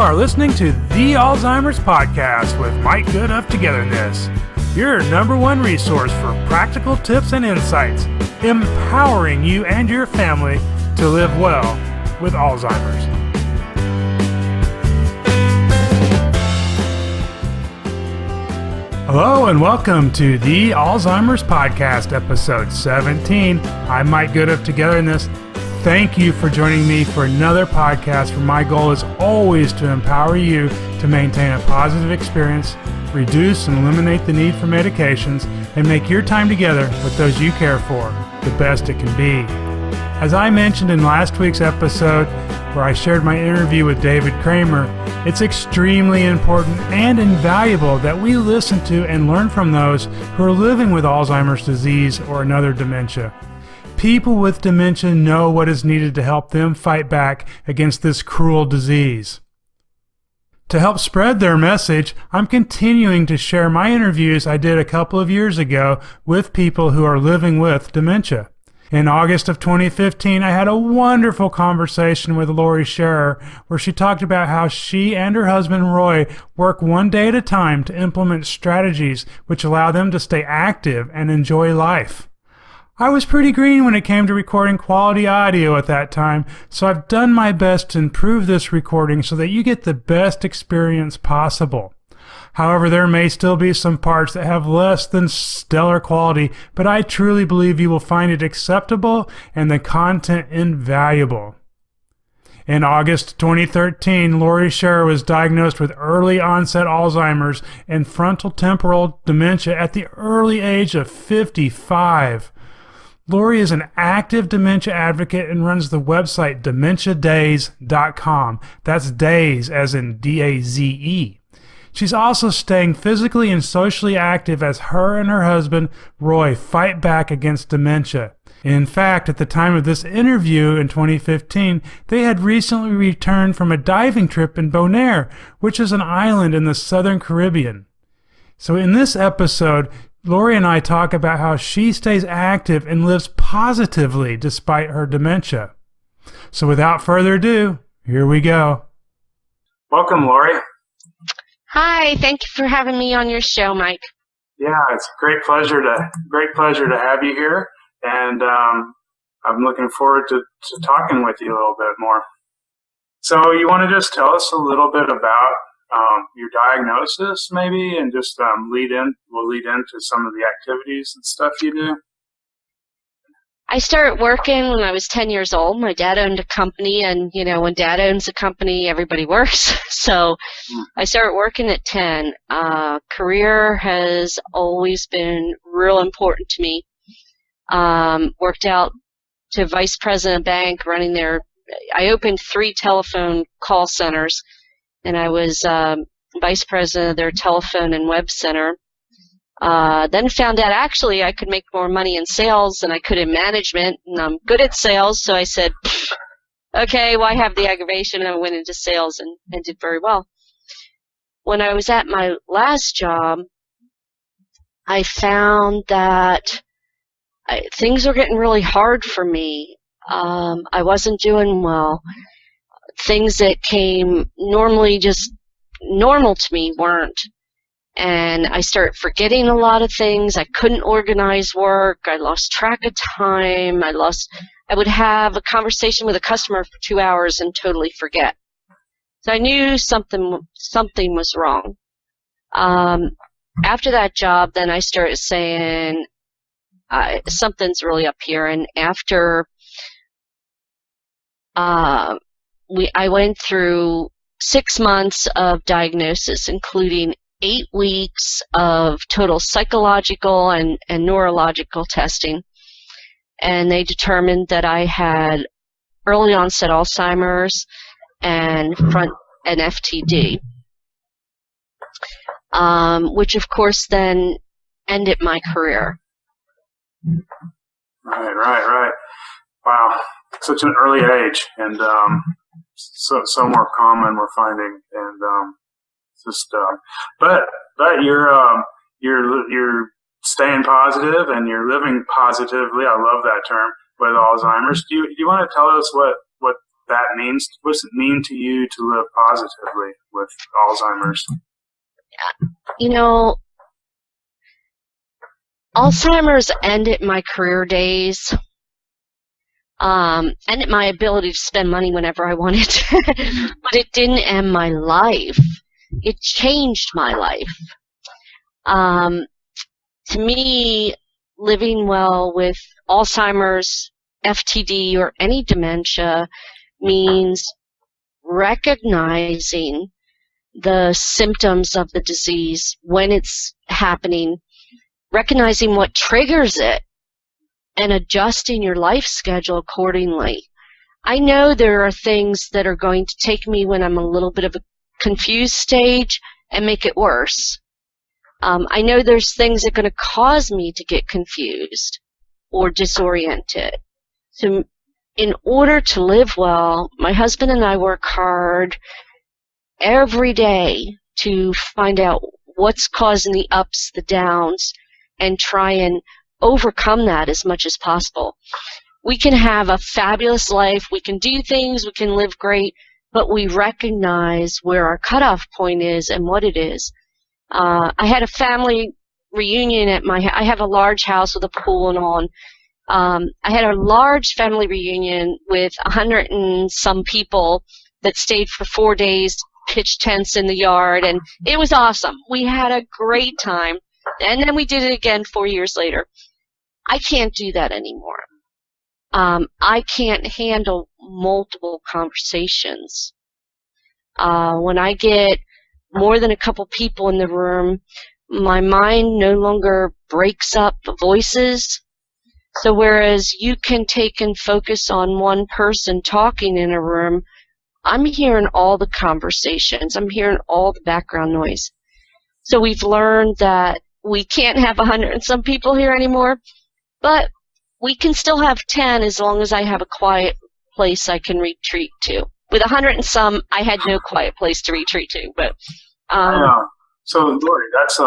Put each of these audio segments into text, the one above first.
are listening to the Alzheimer's Podcast with Mike Good of Togetherness, your number one resource for practical tips and insights, empowering you and your family to live well with Alzheimer's. Hello and welcome to the Alzheimer's Podcast, episode 17. I'm Mike Good of Togetherness. Thank you for joining me for another podcast where my goal is always to empower you to maintain a positive experience, reduce and eliminate the need for medications, and make your time together with those you care for the best it can be. As I mentioned in last week's episode, where I shared my interview with David Kramer, it's extremely important and invaluable that we listen to and learn from those who are living with Alzheimer's disease or another dementia. People with dementia know what is needed to help them fight back against this cruel disease. To help spread their message, I'm continuing to share my interviews I did a couple of years ago with people who are living with dementia. In August of 2015, I had a wonderful conversation with Laurie Scherrer where she talked about how she and her husband Roy work one day at a time to implement strategies which allow them to stay active and enjoy life. I was pretty green when it came to recording quality audio at that time, so I've done my best to improve this recording so that you get the best experience possible. However, there may still be some parts that have less than stellar quality, but I truly believe you will find it acceptable and the content invaluable. In August 2013, Laurie Scherrer was diagnosed with early onset Alzheimer's and frontotemporal dementia at the early age of 55. Laurie is an active dementia advocate and runs the website dementiadaze.com. That's daze as in D-A-Z-E. She's also staying physically and socially active as her and her husband, Roy, fight back against dementia. In fact, at the time of this interview in 2015, they had recently returned from a diving trip in Bonaire, which is an island in the southern Caribbean. So in this episode, Laurie and I talk about how she stays active and lives positively despite her dementia. So without further ado, here we go. Welcome, Laurie. Hi, thank you for having me on your show, Mike. Yeah, it's a great pleasure to have you here, and I'm looking forward to talking with you a little bit more. So you want to just tell us a little bit about your diagnosis, maybe, and just we'll lead into some of the activities and stuff you do? I started working when I was 10 years old. My dad owned a company, and, when dad owns a company, everybody works. So I started working at 10. Career has always been real important to me. Worked out to vice president of bank, I opened 3 telephone call centers, and I was vice president of their telephone and web center. Then found out actually I could make more money in sales than I could in management, and I'm good at sales, so I said, okay, why have the aggravation? And I went into sales and did very well. When I was at my last job, I found that things were getting really hard for me. I wasn't doing well. Things that came normally just normal to me weren't. And I started forgetting a lot of things. I couldn't organize work. I lost track of time. I would have a conversation with a customer for 2 hours and totally forget. So I knew something was wrong. After that job, then I started saying, something's really up here. And after I went through 6 months of diagnosis, including 8 weeks of total psychological and neurological testing. And they determined that I had early onset Alzheimer's and FTD, which of course then ended my career. Right. Wow. Such an early age, and so more common we're finding, and but you're staying positive and you're living positively. I love that term with Alzheimer's. Do you want to tell us what that means? What does it mean to you to live positively with Alzheimer's? You know, Alzheimer's ended my career days, ended my ability to spend money whenever I wanted, but it didn't end my life. It changed my life. To me, living well with Alzheimer's, FTD, or any dementia means recognizing the symptoms of the disease when it's happening, recognizing what triggers it, and adjusting your life schedule accordingly. I know there are things that are going to take me when I'm a little bit of a confused stage and make it worse. I know there's things that are going to cause me to get confused or disoriented. So in order to live well, my husband and I work hard every day to find out what's causing the ups, the downs, and try and overcome that as much as possible. We can have a fabulous life, we can do things, we can live great, but we recognize where our cutoff point is and what it is. I had a family reunion at I have a large house with a pool and all. I had a large family reunion with 100 and some people that stayed for 4 days, pitched tents in the yard, and it was awesome. We had a great time, and then we did it again 4 years later. I can't do that anymore. I can't handle multiple conversations. When I get more than a couple people in the room, my mind no longer breaks up voices. So whereas you can take and focus on one person talking in a room, I'm hearing all the conversations. I'm hearing all the background noise. So we've learned that we can't have 100 and some people here anymore, but we can still have 10 as long as I have a quiet place I can retreat to. With 100 and some, I had no quiet place to retreat to. But so, Laurie, that's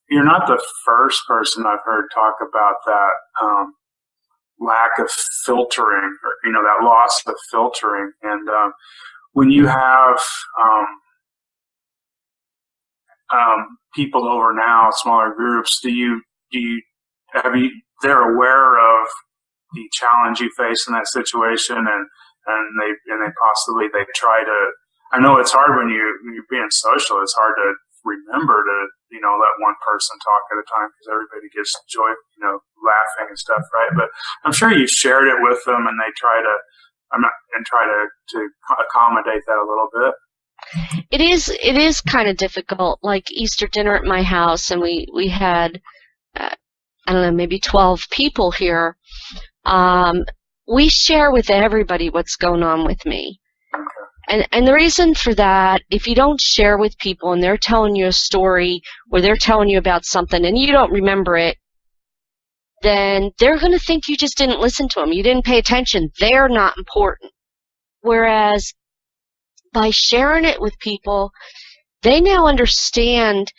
you're not the first person I've heard talk about that lack of filtering, or that loss of filtering. And when you have people over now, smaller groups, they're aware of the challenge you face in that situation, and they try to. I know it's hard when you're being social. It's hard to remember to let one person talk at a time because everybody gets joy, laughing and stuff, right? But I'm sure you've shared it with them, and they try to accommodate that a little bit. It is kind of difficult. Like Easter dinner at my house, and we had I don't know, maybe 12 people here. We share with everybody what's going on with me. And the reason for that, if you don't share with people and they're telling you a story or they're telling you about something and you don't remember it, then they're going to think you just didn't listen to them. You didn't pay attention. They're not important. Whereas by sharing it with people, they now understand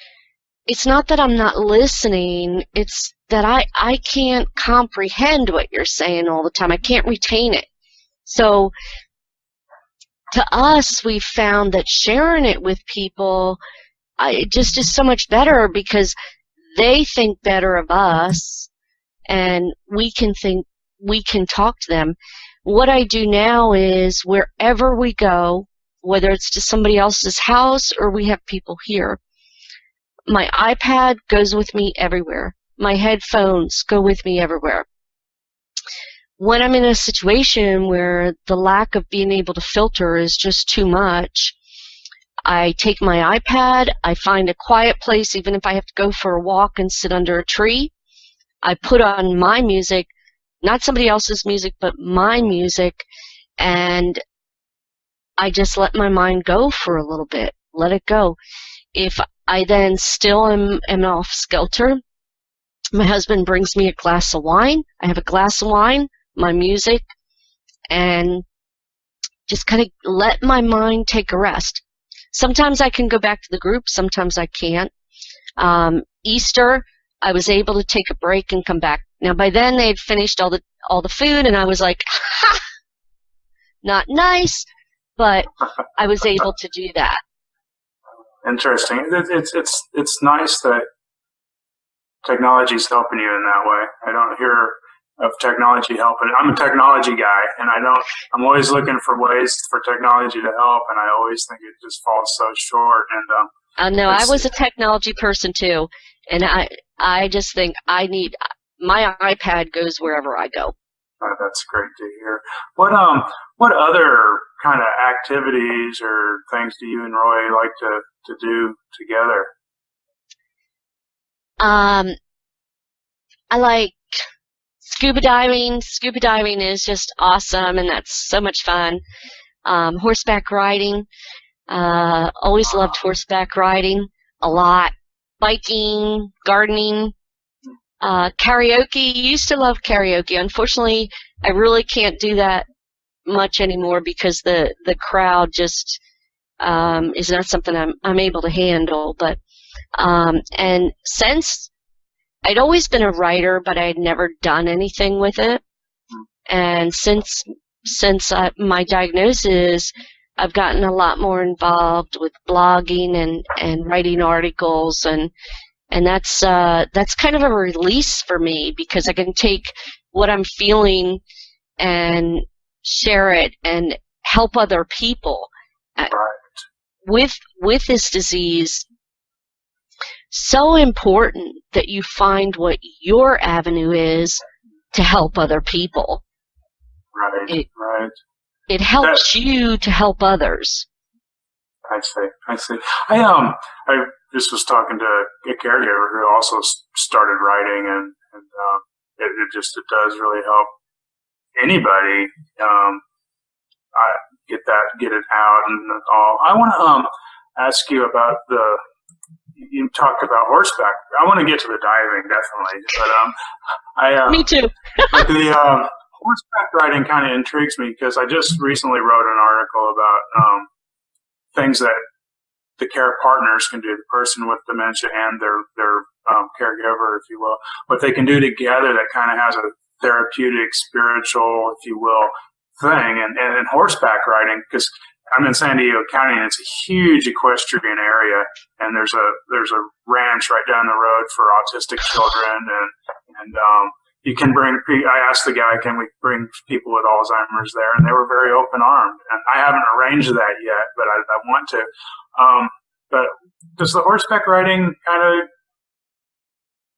it's not that I'm not listening, it's that I can't comprehend what you're saying all the time. I can't retain it. So to us, we've found that sharing it with people it just is so much better because they think better of us and we can talk to them. What I do now is wherever we go, whether it's to somebody else's house or we have people here, my iPad goes with me everywhere. My headphones go with me everywhere. When I'm in a situation where the lack of being able to filter is just too much, I take my iPad, I find a quiet place, even if I have to go for a walk and sit under a tree. I put on my music, not somebody else's music, but my music, and I just let my mind go for a little bit, let it go. If I then still am off skelter, my husband brings me a glass of wine. I have a glass of wine, my music, and just kind of let my mind take a rest. Sometimes I can go back to the group, sometimes I can't. Easter, I was able to take a break and come back. Now by then they had finished all the food, and I was like, ha! not nice, but I was able to do that. Interesting. It's nice that technology's helping you in that way. I don't hear of technology helping. I'm a technology guy, and I'm always looking for ways for technology to help, and I always think it just falls so short. And no, I was a technology person too, and I just think my iPad goes wherever I go. That's great to hear. What other kind of activities or things do you and Roy like to do together? I like scuba diving. Scuba diving is just awesome, and that's so much fun. Horseback riding. Always loved horseback riding a lot. Biking, gardening, karaoke. Used to love karaoke. Unfortunately, I really can't do that much anymore because the crowd just is not something I'm able to handle. But and since I'd always been a writer, but I had never done anything with it. And since my diagnosis, I've gotten a lot more involved with blogging and writing articles, and that's kind of a release for me because I can take what I'm feeling and share it and help other people. With this disease, so important that you find what your avenue is to help other people. Right. It helps you to help others. I see. I just was talking to a caregiver who also started writing, and it does really help anybody get it out and all. I want to ask you about you talked about horseback. I want to get to the diving definitely, but me too. But the horseback riding kind of intrigues me because I just recently wrote an article about things that the care partners can do, the person with dementia and their caregiver, if you will, what they can do together that kind of has a therapeutic, spiritual, if you will, thing. And horseback riding, because I'm in San Diego County, and it's a huge equestrian area, and there's a ranch right down the road for autistic children, and you can bring. I asked the guy, can we bring people with Alzheimer's there, and they were very open armed. And I haven't arranged that yet, but I want to. But does the horseback riding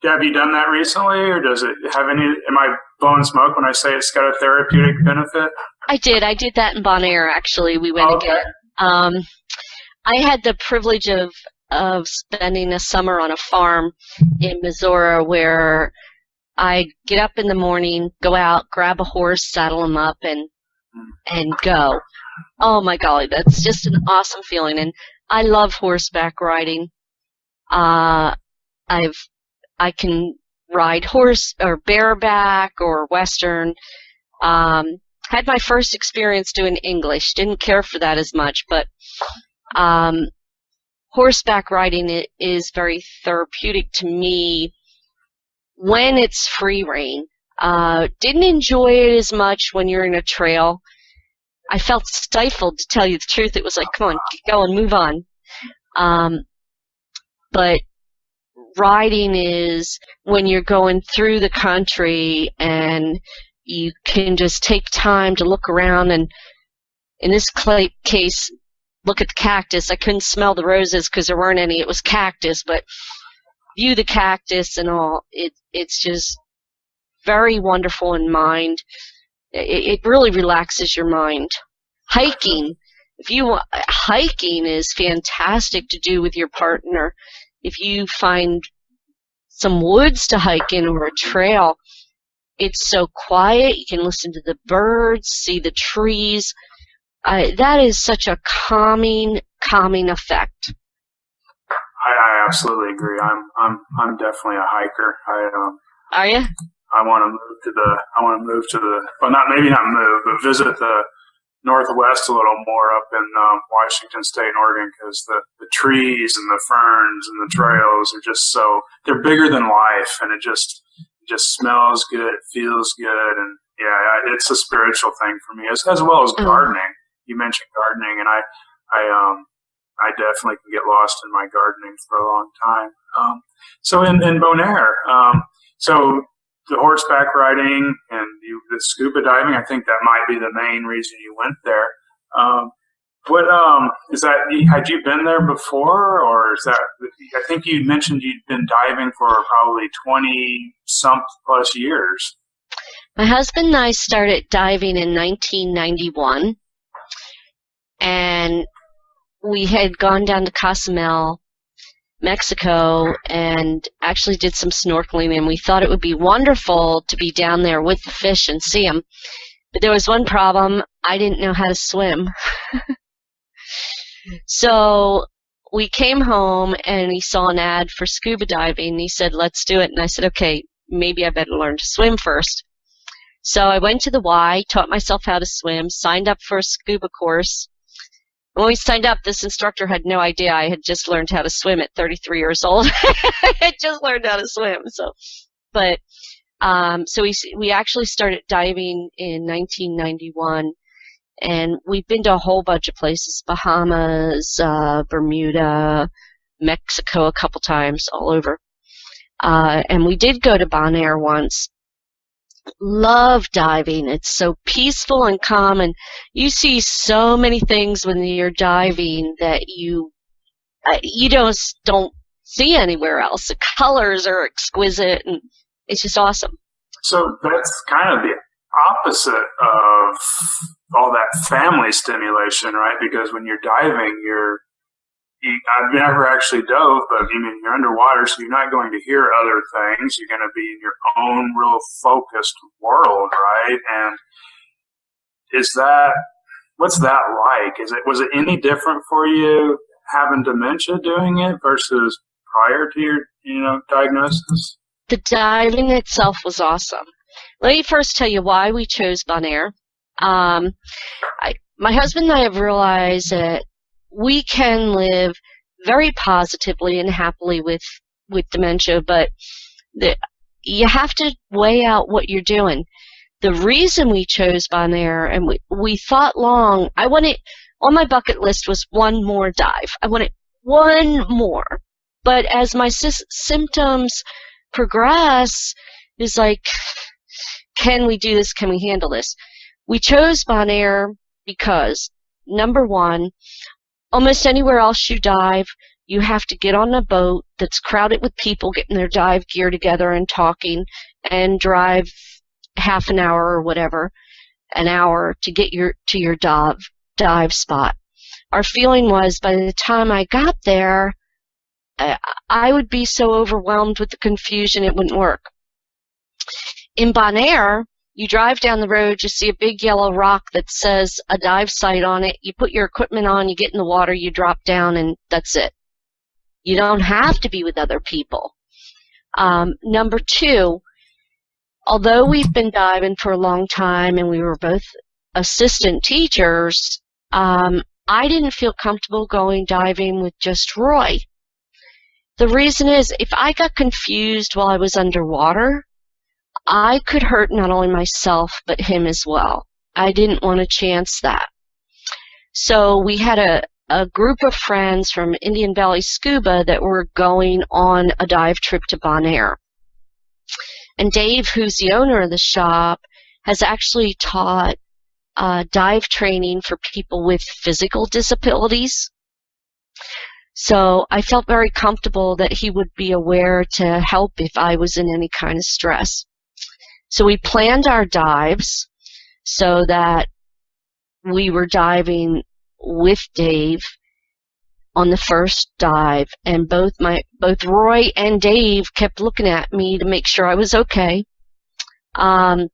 have you done that recently, or does it have any? Am I blowing smoke when I say it's got a therapeutic benefit? I did that in Bonaire, actually. We went again. I had the privilege of spending a summer on a farm in Missouri where I get up in the morning, go out, grab a horse, saddle him up, and go. Oh my golly, that's just an awesome feeling. And I love horseback riding. I can ride horse or bareback or western. Had my first experience doing English. Didn't care for that as much, but horseback riding is very therapeutic to me when it's free rein. Didn't enjoy it as much when you're in a trail. I felt stifled, to tell you the truth. It was like, come on, get going, move on. But riding is when you're going through the country and you can just take time to look around, and in this case, look at the cactus. I couldn't smell the roses because there weren't any. It was cactus, but view the cactus and all. It's just very wonderful in mind. It really relaxes your mind. Hiking. Hiking is fantastic to do with your partner. If you find some woods to hike in or a trail, it's so quiet. You can listen to the birds, see the trees. That is such a calming effect. I absolutely agree. I'm definitely a hiker. Are you? I want to move to the well, maybe not move, but visit the Northwest a little more up in Washington State and Oregon, because the trees and the ferns and the trails are they're bigger than life, and it just smells good, it feels good, and Yeah, it's a spiritual thing for me, as well as gardening. You mentioned gardening, and I definitely can get lost in my gardening for a long time. So in Bonaire, so the horseback riding and the scuba diving, I think that might be the main reason you went there. What is that? Had you been there before, or is that? I think you mentioned you'd been diving for probably 20-some plus years. My husband and I started diving in 1991, and we had gone down to Cozumel, Mexico, and actually did some snorkeling, and we thought it would be wonderful to be down there with the fish and see them. But there was one problem. I didn't know how to swim. So we came home, and he saw an ad for scuba diving, and he said, let's do it. And I said, okay, maybe I better learn to swim first. So I went to the Y, taught myself how to swim, signed up for a scuba course. When we signed up, this instructor had no idea I had just learned how to swim at 33 years old. I had just learned how to swim. So we actually started diving in 1991, and we've been to a whole bunch of places: Bahamas, Bermuda, Mexico a couple times, all over. And we did go to Bonaire once. Love diving. It's so peaceful and calm, and you see so many things when you're diving that you don't see anywhere else. The colors are exquisite, and it's just awesome. So that's kind of the opposite of all that family stimulation, right? Because when you're diving, I've never actually dove, but you're underwater, so you're not going to hear other things. You're going to be in your own real focused world, right? And what's that like? Was it any different for you having dementia doing it versus prior to your, diagnosis? The diving itself was awesome. Let me first tell you why we chose Bonaire. My husband and I have realized that we can live very positively and happily with dementia, but you have to weigh out what you're doing. The reason we chose Bonaire, and we thought long, on my bucket list was one more dive. I wanted one more. But as my symptoms progress, it's like, can we do this? Can we handle this? We chose Bonaire because, number one, almost anywhere else you dive, you have to get on a boat that's crowded with people getting their dive gear together and talking, and drive half an hour or whatever, an hour to get to your dive spot. Our feeling was by the time I got there, I would be so overwhelmed with the confusion it wouldn't work. In Bonaire, you drive down the road, you see a big yellow rock that says a dive site on it. You put your equipment on, you get in the water, you drop down, and that's it. You don't have to be with other people. Number two, although we've been diving for a long time and we were both assistant teachers, I didn't feel comfortable going diving with just Roy. The reason is, if I got confused while I was underwater, I could hurt not only myself, but him as well. I didn't want to chance that. So we had a group of friends from Indian Valley Scuba that were going on a dive trip to Bonaire. And Dave, who's the owner of the shop, has actually taught dive training for people with physical disabilities. So I felt very comfortable that he would be aware to help if I was in any kind of stress. So we planned our dives so that we were diving with Dave on the first dive, and both Roy and Dave kept looking at me to make sure I was okay. And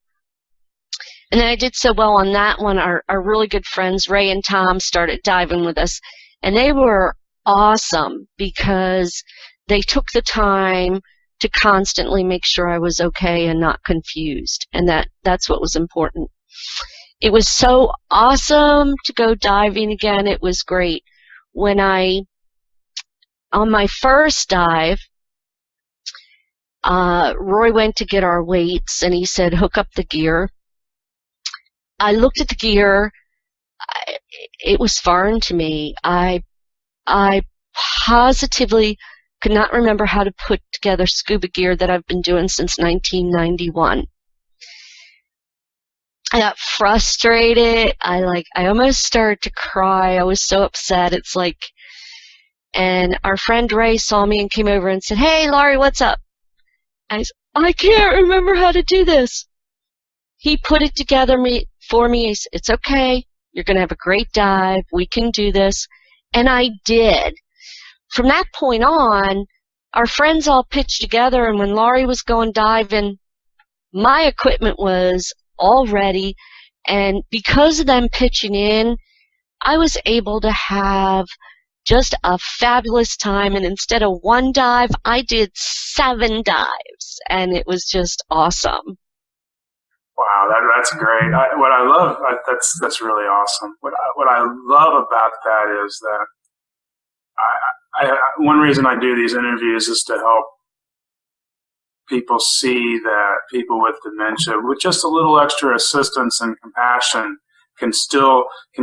then I did so well on that one. Our really good friends, Ray and Tom, started diving with us, and they were awesome because they took the time to constantly make sure I was okay and not confused, and that's what was important. It was so awesome to go diving again. It was great. On my first dive, Roy went to get our weights, and he said, hook up the gear. I looked at the gear. It was foreign to me. I positively could not remember how to put together scuba gear that I've been doing since 1991. I got frustrated. I almost started to cry. I was so upset. It's like, and our friend Ray saw me and came over and said, "Hey, Laurie, what's up?" I said, "I can't remember how to do this." He put it together for me. He said, "It's okay. You're going to have a great dive. We can do this." And I did. From that point on, our friends all pitched together, and when Laurie was going diving, my equipment was all ready, and because of them pitching in, I was able to have just a fabulous time, and instead of one dive, I did 7 dives, and it was just awesome. Wow, that's great. What I love, that's really awesome. What I love about that is that one reason I do these interviews is to help people see that people with dementia, with just a little extra assistance and compassion, can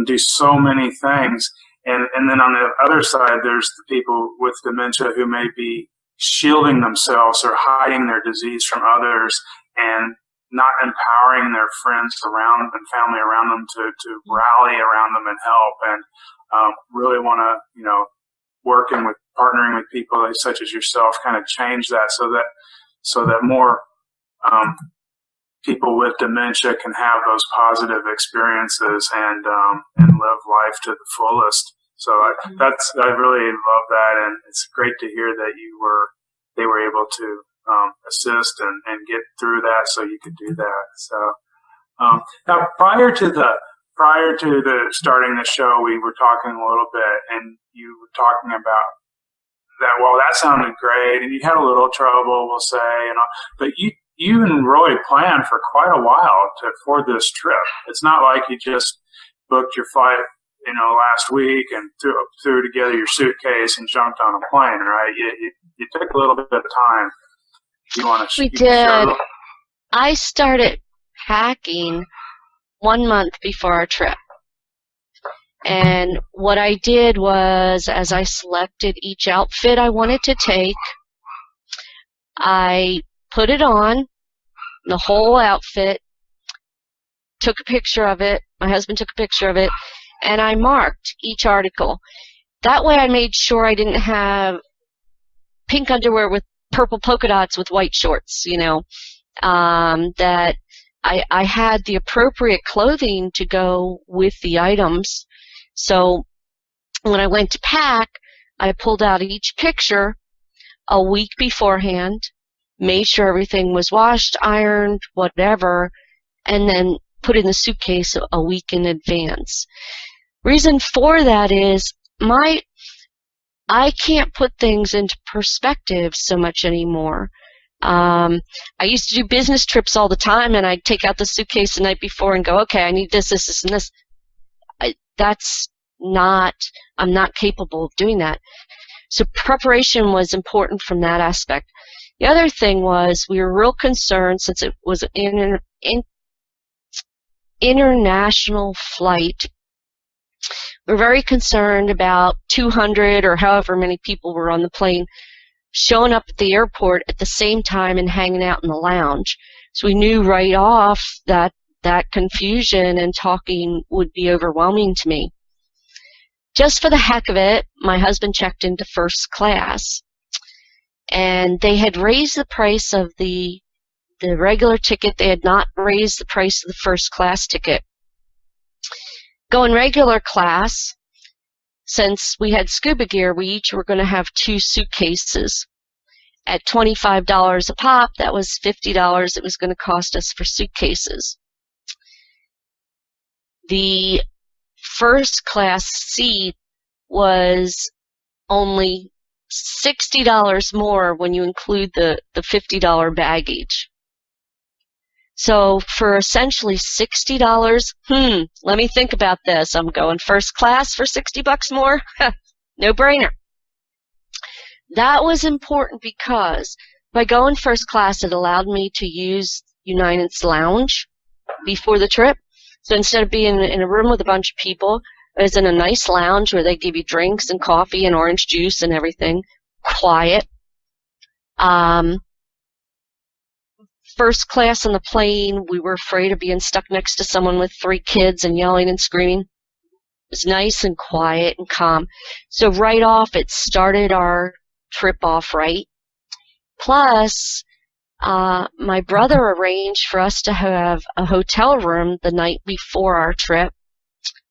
do so many things. And then on the other side, there's the people with dementia who may be shielding themselves or hiding their disease from others and not empowering their friends around and family around them to rally around them and help, and really want to, partnering with people such as yourself, kind of change that so that more people with dementia can have those positive experiences and live life to the fullest. So I really love that, and it's great to hear that they were able to assist and get through that, so you could do that. So now, prior to the starting the show, we were talking a little bit, and you were talking about that. Well, that sounded great, and you had a little trouble, we'll say, but you and Roy planned for quite a while for this trip. It's not like you just booked your flight, last week and threw together your suitcase and jumped on a plane, right? You took a little bit of time. We did. I started packing 1 month before our trip. And what I did was, as I selected each outfit I wanted to take, I put it on, the whole outfit, took a picture of it, my husband took a picture of it, and I marked each article. That way I made sure I didn't have pink underwear with purple polka dots with white shorts, that I had the appropriate clothing to go with the items. So when I went to pack, I pulled out each picture a week beforehand, made sure everything was washed, ironed, whatever, and then put in the suitcase a week in advance. Reason for that is I can't put things into perspective so much anymore. I used to do business trips all the time, and I'd take out the suitcase the night before and go, okay, I need this, this, this, and this. I'm not capable of doing that. So preparation was important from that aspect. The other thing was we were real concerned, since it was an international flight. We're very concerned about 200 or however many people were on the plane showing up at the airport at the same time and hanging out in the lounge. So we knew right off that confusion and talking would be overwhelming to me. Just for the heck of it, my husband checked into first class, and they had raised the price of the regular ticket. They had not raised the price of the first class ticket. Going regular class, since we had scuba gear, we each were going to have 2 suitcases. At $25 a pop, that was $50 it was going to cost us for suitcases. The first class seat was only $60 more when you include the $50 baggage. So for essentially $60, let me think about this. I'm going first class for $60 more? No brainer. That was important because by going first class, it allowed me to use United's lounge before the trip. So instead of being in a room with a bunch of people, I was in a nice lounge where they give you drinks and coffee and orange juice and everything. Quiet. First class on the plane, we were afraid of being stuck next to someone with 3 kids and yelling and screaming. It was nice and quiet and calm. So right off, it started our trip off right. Plus, my brother arranged for us to have a hotel room the night before our trip,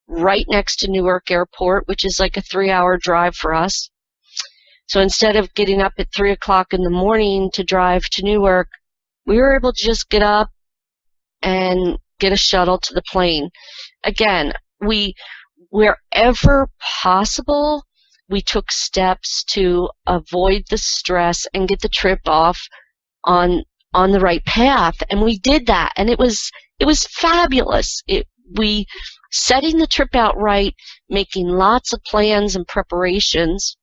right next to Newark Airport, which is like a 3-hour drive for us. So instead of getting up at 3 o'clock in the morning to drive to Newark, we were able to just get up and get a shuttle to the plane. Again, wherever possible, we took steps to avoid the stress and get the trip off on the right path. And we did that, and it was fabulous. We setting the trip out right, making lots of plans and preparations,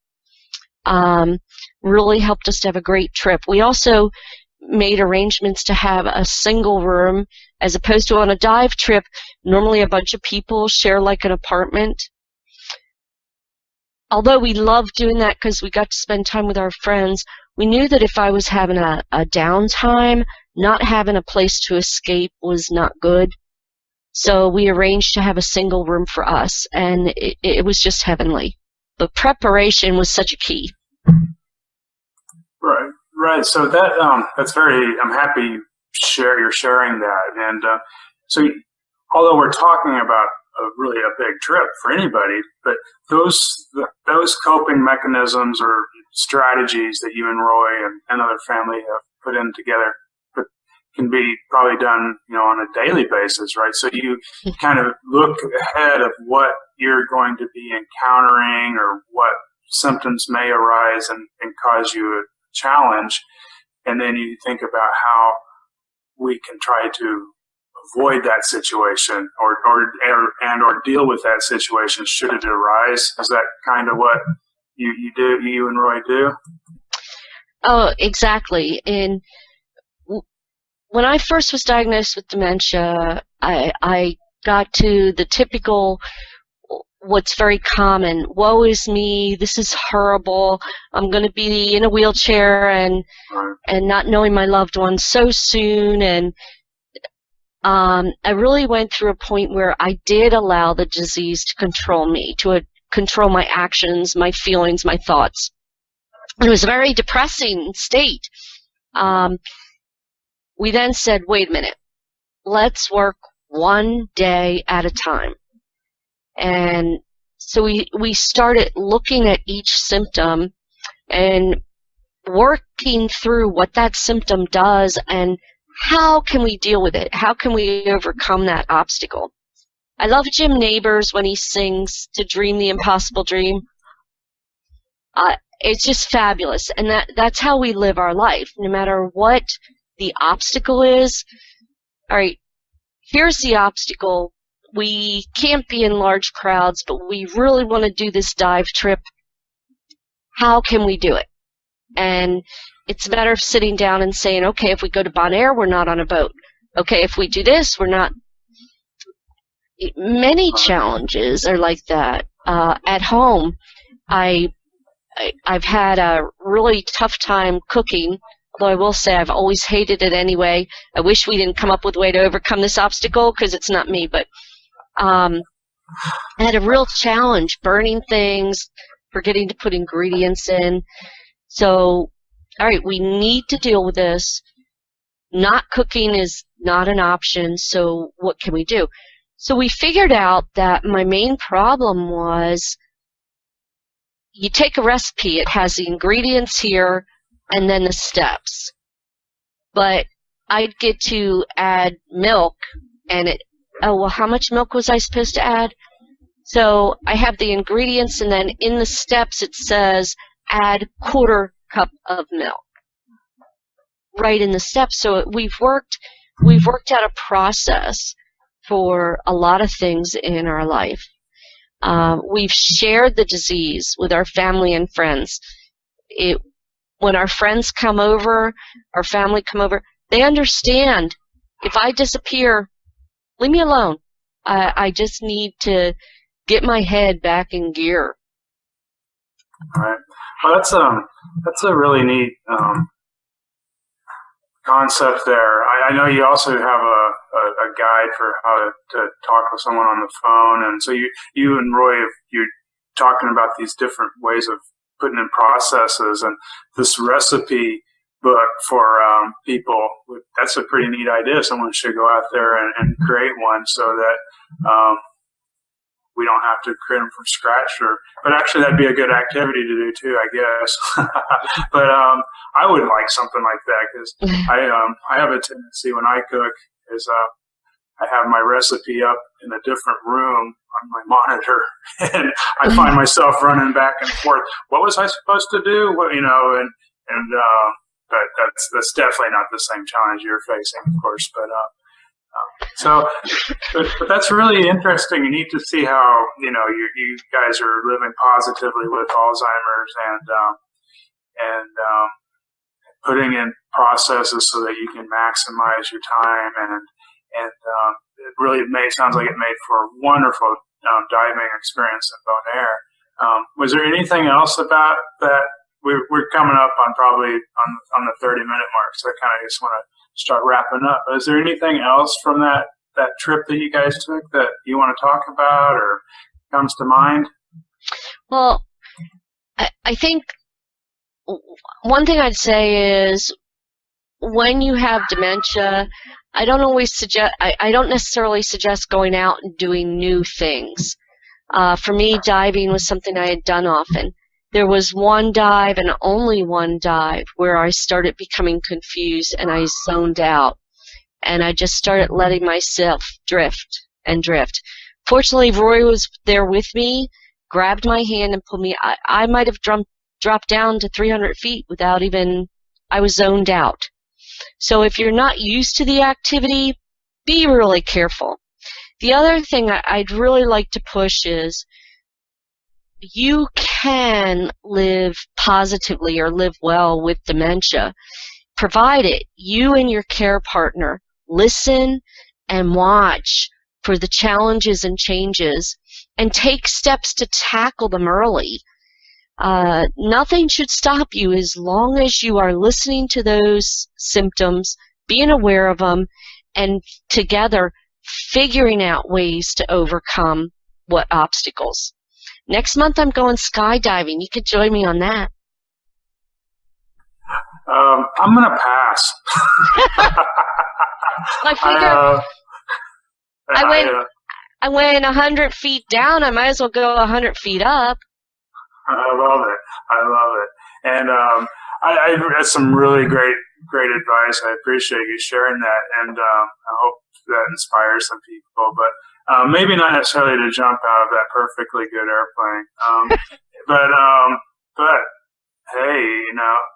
really helped us to have a great trip. We also made arrangements to have a single room as opposed to on a dive trip. Normally a bunch of people share like an apartment. Although we loved doing that because we got to spend time with our friends, we knew that if I was having a downtime, not having a place to escape was not good. So we arranged to have a single room for us, and it was just heavenly. But preparation was such a key. Right. So that's very. I'm happy you're sharing that. And so, although we're talking about really a big trip for anybody, but those coping mechanisms or strategies that you and Roy and other family have put in together can be probably done, on a daily basis, right? So you kind of look ahead of what you're going to be encountering or what symptoms may arise and cause you a challenge, and then you think about how we can try to avoid that situation or deal with that situation should it arise. Is that kind of what you and Roy do? Oh, exactly. And when I first was diagnosed with dementia, I got to the typical, what's very common, woe is me, this is horrible, I'm going to be in a wheelchair and not knowing my loved one so soon. And I really went through a point where I did allow the disease to control me, to control my actions, my feelings, my thoughts. And it was a very depressing state. We then said, wait a minute, let's work one day at a time. And so we started looking at each symptom and working through what that symptom does and how can we deal with it? How can we overcome that obstacle? I love Jim Nabors when he sings "To Dream the Impossible Dream." It's just fabulous. And that's how we live our life, no matter what the obstacle is. All right, here's the obstacle. We can't be in large crowds, but we really want to do this dive trip. How can we do it? And it's a matter of sitting down and saying, okay, if we go to Bonaire, we're not on a boat. Okay, if we do this, we're not. Many challenges are like that. At home, I've had a really tough time cooking, although I will say I've always hated it anyway. I wish we didn't come up with a way to overcome this obstacle because it's not me, but I had a real challenge burning things, forgetting to put ingredients in. So, all right, we need to deal with this. Not cooking is not an option, so what can we do? So we figured out that my main problem was you take a recipe, it has the ingredients here and then the steps. But I'd get to add milk and how much milk was I supposed to add? So I have the ingredients and then in the steps it says add 1/4 cup of milk. Right in the steps. So we've worked out a process for a lot of things in our life. We've shared the disease with our family and friends. When our friends come over, our family come over, they understand. If I disappear, leave me alone. I just need to get my head back in gear. All right. Well, that's a really neat concept there. I know you also have a guide for how to talk with someone on the phone, and so you and Roy, you're talking about these different ways of putting in processes, and this recipe book for people. That's a pretty neat idea. Someone should go out there and create one so that we don't have to create them from scratch. But actually, that'd be a good activity to do too, I guess. But I would like something like that because I have a tendency when I cook is I have my recipe up in a different room on my monitor, and I find myself running back and forth. What was I supposed to do? What, but that's definitely not the same challenge you're facing, of course. But that's really interesting. You need to see how you guys are living positively with Alzheimer's and putting in processes so that you can maximize your time and it really sounds like it made for a wonderful diving experience in Bonaire. Was there anything else about that? We're coming up on probably on the 30-minute mark, so I kind of just want to start wrapping up. Is there anything else from that trip that you guys took that you want to talk about or comes to mind? Well, I think one thing I'd say is when you have dementia, I don't necessarily suggest going out and doing new things. For me, diving was something I had done often. There was one dive and only one dive where I started becoming confused and I zoned out. And I just started letting myself drift and drift. Fortunately, Roy was there with me, grabbed my hand and pulled me. I might have dropped down to 300 feet without even, I was zoned out. So if you're not used to the activity, be really careful. The other thing I'd really like to push is you can live positively or live well with dementia, provided you and your care partner listen and watch for the challenges and changes and take steps to tackle them early. Nothing should stop you as long as you are listening to those symptoms, being aware of them, and together figuring out ways to overcome what obstacles. Next month I'm going skydiving. You could join me on that. I'm going to pass. I figure I went 100 feet down. I might as well go 100 feet up. I love it. And I read some really great advice. I appreciate you sharing that, and I hope that inspires some people. But maybe not necessarily to jump out of that perfectly good airplane. But hey,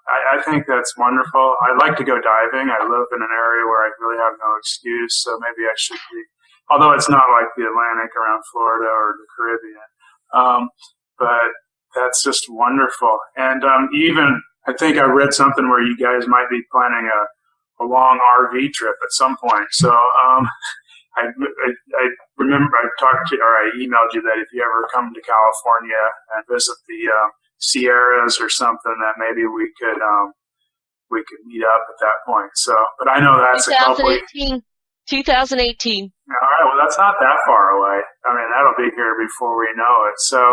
I think that's wonderful. I'd like to go diving. I live in an area where I really have no excuse, so maybe I should be. Although it's not like the Atlantic around Florida or the Caribbean, but that's just wonderful. And even I think I read something where you guys might be planning a long RV trip at some point. So I remember I talked to you, or I emailed you that if you ever come to California and visit the Sierras or something, that maybe we could meet up at that point. So, but I know that's 2018. 2018. All right, well, that's not that far away. I mean, that'll be here before we know it. So,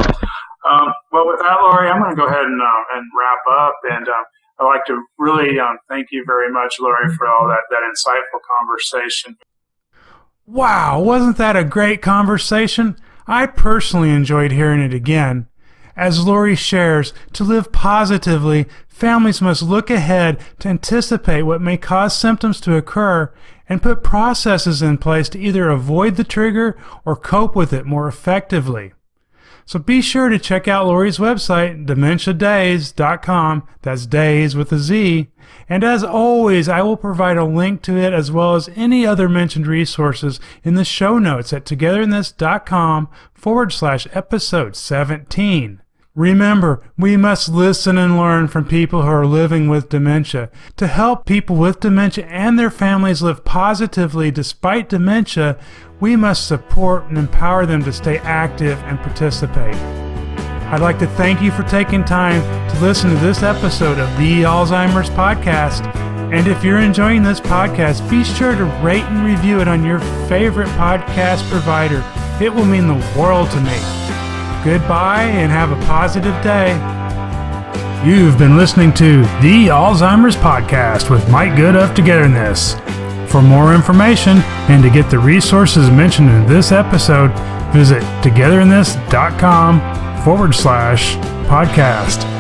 well, with that, Laurie, I'm going to go ahead and wrap up. And I'd like to really thank you very much, Laurie, for all that insightful conversation. Wow, wasn't that a great conversation? I personally enjoyed hearing it again. As Laurie shares, to live positively, families must look ahead to anticipate what may cause symptoms to occur and put processes in place to either avoid the trigger or cope with it more effectively. So be sure to check out Laurie's website, dementiadays.com. That's days with a Z. And as always, I will provide a link to it as well as any other mentioned resources in the show notes at togetherness.com/episode 17. Remember, we must listen and learn from people who are living with dementia. To help people with dementia and their families live positively despite dementia, we must support and empower them to stay active and participate. I'd like to thank you for taking time to listen to this episode of the Alzheimer's Podcast. And if you're enjoying this podcast, be sure to rate and review it on your favorite podcast provider. It will mean the world to me. Goodbye and have a positive day. You've been listening to the Alzheimer's Podcast with Mike Good of Togetherness. For more information and to get the resources mentioned in this episode, visit togetherness.com/podcast.